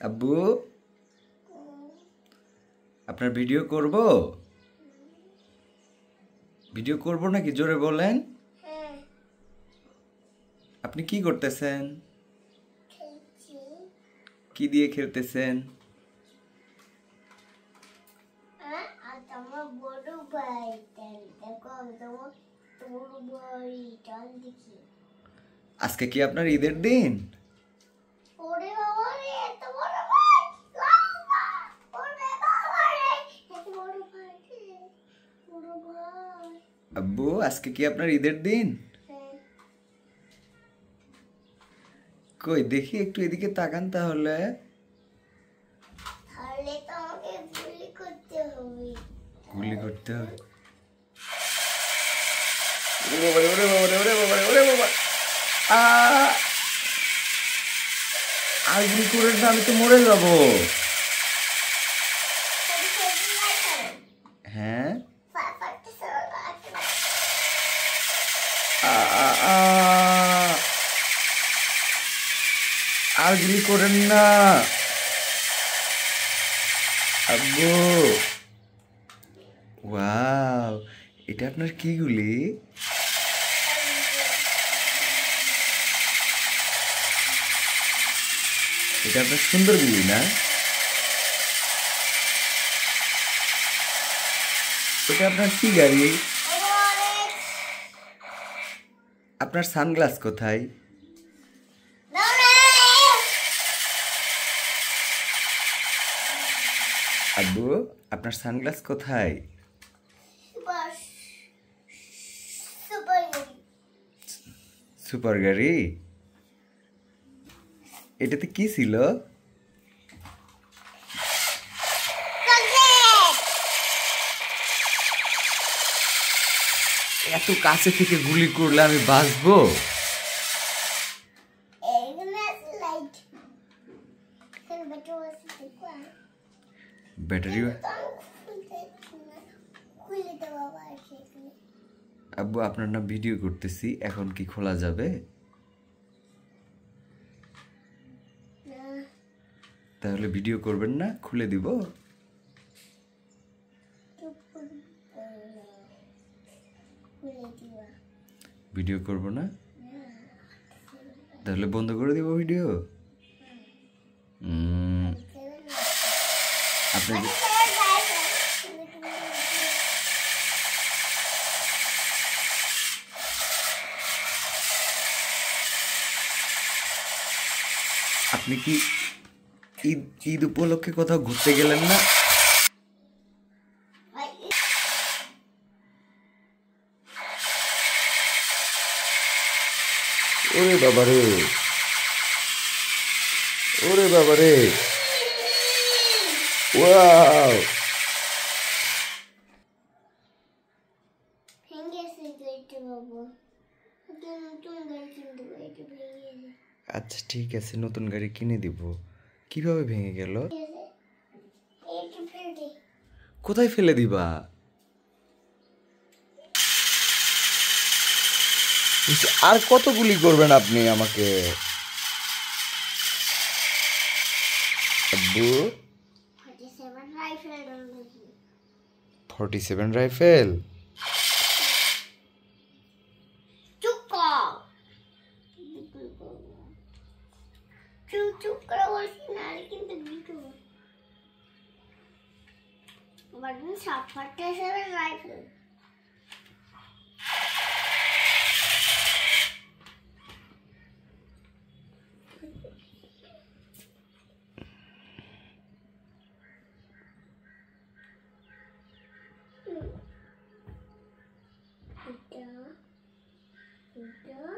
আব্বু আপনার ভিডিও করব নাকি জোরে বলেন। আপনি কি করতেছেন? কি দিয়ে খেলতেছেন? আজকে কি আপনার ঈদের দিন? আব্বু আজকে কি আপনার ঈদের দিন? কই দেখি একটু এদিকে তাকান তাহলে। গুলি করতে হবে। আর গুলি করে না, আমি তো মরে যাব। হ্যাঁ আর গুলি করেন না আব্বু। ওয়াও, এটা আপনার কি গুলি? এটা আপনার সুন্দর গুলি না? এটা আপনার কি গাড়ি? আপনার সানগ্লাস কোথায়? আব্বু আপনার সানগ্লাস কোথায়? সুপার গাড়ি। এটাতে কি ছিল? এত কাছে থেকে গুলি করলে আমি বাঁচবো? ব্যাটারি। আব্বু আপনার না ভিডিও করতেছি, এখন কি খোলা যাবে? তাহলে ভিডিও করবেন না, খুলে দিব। ভিডিও করব না, তাহলে বন্ধ করে দিব ভিডিও। আপনি আপনি কি ঈদ উপলক্ষে কোথাও ঘুরতে গেলেন না? ওরে বাবারে, ওরে বাবারে, ওয়াও। আচ্ছা ঠিক আছে, নতুন গাড়ি কিনে দিব। কিভাবে ভেঙে গেল? কোথায় ফেলে দিবা? আর কত গুলি করবেন আপনি আমাকে? আব্বু 47 রাইফেল। এটা